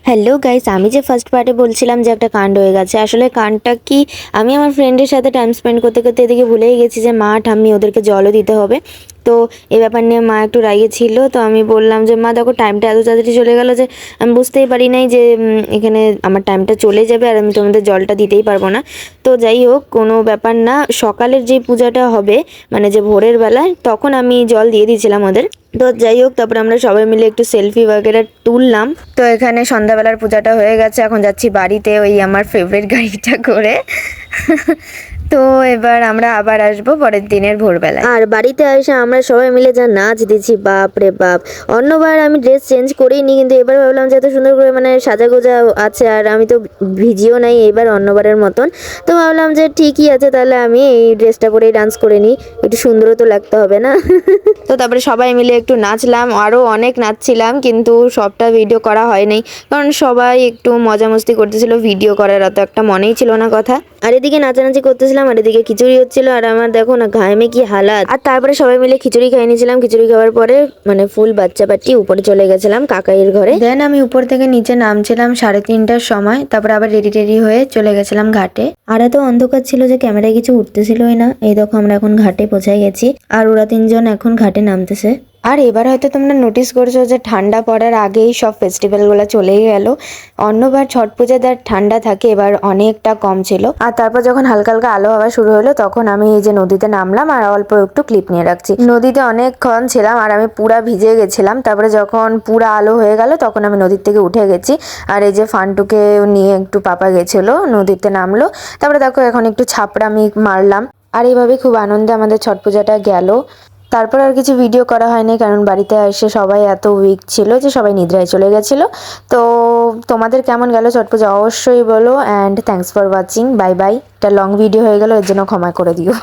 Hello guys, আমি যে first পার্টে বলছিলাম যে একটা কাণ্ড হয়ে গেছে। আসলে কাণ্ডটা কি, আমি আমার ফ্রেন্ডের সাথে টাইম স্পেন্ড করতে করতে এদিকে ভুলেই গেছি যে মা ঠাম্মি ওদেরকে জলও দিতে হবে। তো এই ব্যাপার নিয়ে মা একটু রাগে ছিল। তো আমি বললাম যে মা দেখো, টাইমটা এত তাড়াতাড়ি চলে গেল যে আমি বুঝতেই পারি নাই যে এখানে আমার টাইমটা চলে যাবে আর আমি তোমাদের জলটা দিতেই পারবো না। তো যাই হোক, কোনো ব্যাপার না। সকালের যে পূজাটা হবে, মানে যে ভোরের বেলায়, তখন আমি জল দিয়ে দিয়েছিলাম ওদের। তো যাই হোক, তারপরে আমরা সবাই মিলে একটু সেলফি বাগেরা তুললাম। তো এখানে সন্ধ্যাবেলার পূজাটা হয়ে গেছে, এখন যাচ্ছি বাড়িতে ওই আমার ফেভারিট গাড়িটা করে। তো এবার আমরা আবার আসবো পরের দিনের ভোরবেলায়। আর বাড়িতে এসে আমরা সবাই মিলে যা নাচ দিচ্ছি, বাপ রে বাপ। অন্যবার আমি ড্রেস চেঞ্জ করিনি, কিন্তু এবার ভাবলাম যে এত সুন্দর করে মানে সাজাগোজা আছে আর আমি তো ভিজিও নাই এবার অন্যবারের মতন। তো ভাবলাম যে ঠিকই আছে, তাহলে আমি এই ড্রেসটা পরেই ডান্স করে নিই, একটু সুন্দরও তো লাগতে হবে না। তো তারপরে সবাই মিলে একটু নাচলাম, আরও অনেক নাচছিলাম, কিন্তু সবটা ভিডিও করা হয়নি কারণ সবাই একটু মজা মস্তি করতেছিল, ভিডিও করার অত একটা মনেই ছিল না কথা। আর এদিকে নাচানাচি করতেছিলাম আর এদিকে খিচুড়ি হচ্ছিল, আর আমার দেখো না ঘামে কি হালাত। আর তারপরে সবাই মিলে খিচুড়ি খেয়ে নিয়েছিলাম। খিচুড়ি খাওয়ার পরে মানে ফুল বাচ্চা বাচ্চি উপরে চলে গেছিলাম কাকাইয়ের ঘরে। দেন আমি উপর থেকে নিচে নামছিলাম 3:30টার সময়। তারপরে আবার রেডি হয়ে চলে গেছিলাম ঘাটে। আর এত অন্ধকার ছিল যে ক্যামেরায় কিছু উঠতেছিলই না। এই দেখো আমরা এখন ঘাটে পৌঁছে গেছি আর ওরা 3জন এখন ঘাটে নামতেছে। আর এবার হয়তো তোমরা নোটিস করছো যে ঠান্ডা পড়ার আগেই সব ফেস্টিভ্যালগুলো চলেই গেল। অন্যবার ছট পূজায় তার ঠান্ডা থাকে, এবার অনেকটা কম ছিল। আর তারপর যখন হালকা হালকা আলো হওয়া শুরু হলো, তখন আমি এই যে নদীতে নামলাম আর অল্প একটু ক্লিপ নিয়ে রাখছি। নদীতে অনেকক্ষণ ছিলাম আর আমি পুরা ভিজে গেছিলাম। তারপরে যখন পুরা আলো হয়ে গেল তখন আমি নদীর থেকে উঠে গেছি। আর এই যে ফান্টুকে নিয়ে একটু পাপা গেছিলো, নদীতে নামলো। তারপরে দেখো এখন একটু ছাপড়ামি মারলাম। আর এইভাবে খুব আনন্দে আমাদের ছট পূজাটা গেল। তারপর আর কিছু ভিডিও করা হয়নি কারণ বাড়িতে এসে সবাই এত উইক ছিল যে সবাই নিদ্রায় চলে গেছিলো। তো তোমাদের কেমন গেল ছট পূজা অবশ্যই বলো, and thanks for watching. Bye bye. এটা লং ভিডিও হয়ে গেল, এর জন্য ক্ষমা করে দিও।